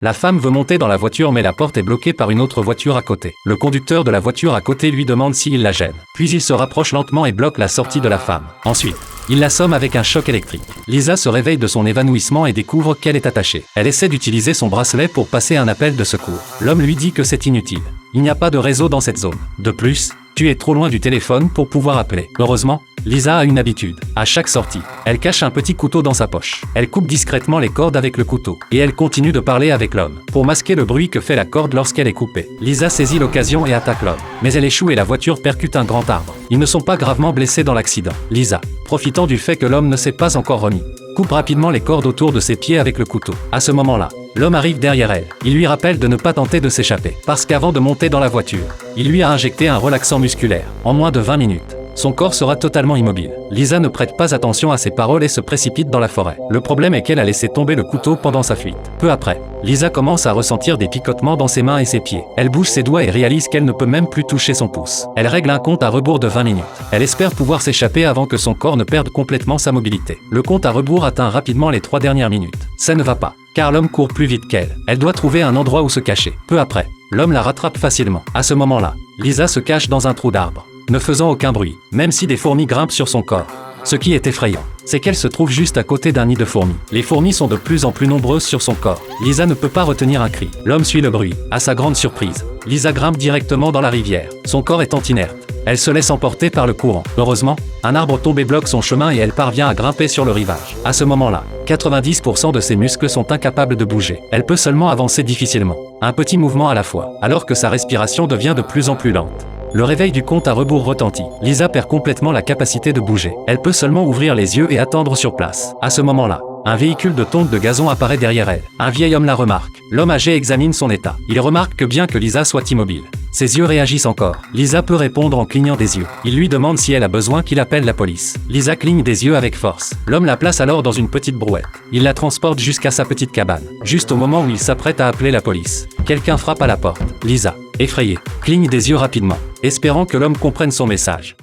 La femme veut monter dans la voiture mais la porte est bloquée par une autre voiture à côté. Le conducteur de la voiture à côté lui demande s'il la gêne. Puis il se rapproche lentement et bloque la sortie de la femme. Ensuite, il l'assomme avec un choc électrique. Lisa se réveille de son évanouissement et découvre qu'elle est attachée. Elle essaie d'utiliser son bracelet pour passer un appel de secours. L'homme lui dit que c'est inutile. Il n'y a pas de réseau dans cette zone. De plus, tu es trop loin du téléphone pour pouvoir appeler. Heureusement, Lisa a une habitude. À chaque sortie, elle cache un petit couteau dans sa poche. Elle coupe discrètement les cordes avec le couteau. Et elle continue de parler avec l'homme. Pour masquer le bruit que fait la corde lorsqu'elle est coupée, Lisa saisit l'occasion et attaque l'homme. Mais elle échoue et la voiture percute un grand arbre. Ils ne sont pas gravement blessés dans l'accident. Lisa, profitant du fait que l'homme ne s'est pas encore remis, coupe rapidement les cordes autour de ses pieds avec le couteau. À ce moment-là, l'homme arrive derrière elle. Il lui rappelle de ne pas tenter de s'échapper. Parce qu'avant de monter dans la voiture, il lui a injecté un relaxant musculaire. En moins de 20 minutes, son corps sera totalement immobile. Lisa ne prête pas attention à ses paroles et se précipite dans la forêt. Le problème est qu'elle a laissé tomber le couteau pendant sa fuite. Peu après, Lisa commence à ressentir des picotements dans ses mains et ses pieds. Elle bouge ses doigts et réalise qu'elle ne peut même plus toucher son pouce. Elle règle un compte à rebours de 20 minutes. Elle espère pouvoir s'échapper avant que son corps ne perde complètement sa mobilité. Le compte à rebours atteint rapidement les 3 dernières minutes. Ça ne va pas, car l'homme court plus vite qu'elle. Elle doit trouver un endroit où se cacher. Peu après, l'homme la rattrape facilement. À ce moment-là, Lisa se cache dans un trou d'arbre, ne faisant aucun bruit, même si des fourmis grimpent sur son corps. Ce qui est effrayant, c'est qu'elle se trouve juste à côté d'un nid de fourmis. Les fourmis sont de plus en plus nombreuses sur son corps. Lisa ne peut pas retenir un cri. L'homme suit le bruit. À sa grande surprise, Lisa grimpe directement dans la rivière. Son corps étant inerte, elle se laisse emporter par le courant. Heureusement, un arbre tombé bloque son chemin et elle parvient à grimper sur le rivage. À ce moment-là, 90% de ses muscles sont incapables de bouger. Elle peut seulement avancer difficilement, un petit mouvement à la fois, alors que sa respiration devient de plus en plus lente. Le réveil du compte à rebours retentit. Lisa perd complètement la capacité de bouger. Elle peut seulement ouvrir les yeux et attendre sur place. À ce moment-là, un véhicule de tonte de gazon apparaît derrière elle. Un vieil homme la remarque. L'homme âgé examine son état. Il remarque que bien que Lisa soit immobile, ses yeux réagissent encore. Lisa peut répondre en clignant des yeux. Il lui demande si elle a besoin qu'il appelle la police. Lisa cligne des yeux avec force. L'homme la place alors dans une petite brouette. Il la transporte jusqu'à sa petite cabane. Juste au moment où il s'apprête à appeler la police, quelqu'un frappe à la porte. Lisa, effrayée, cligne des yeux rapidement, espérant que l'homme comprenne son message.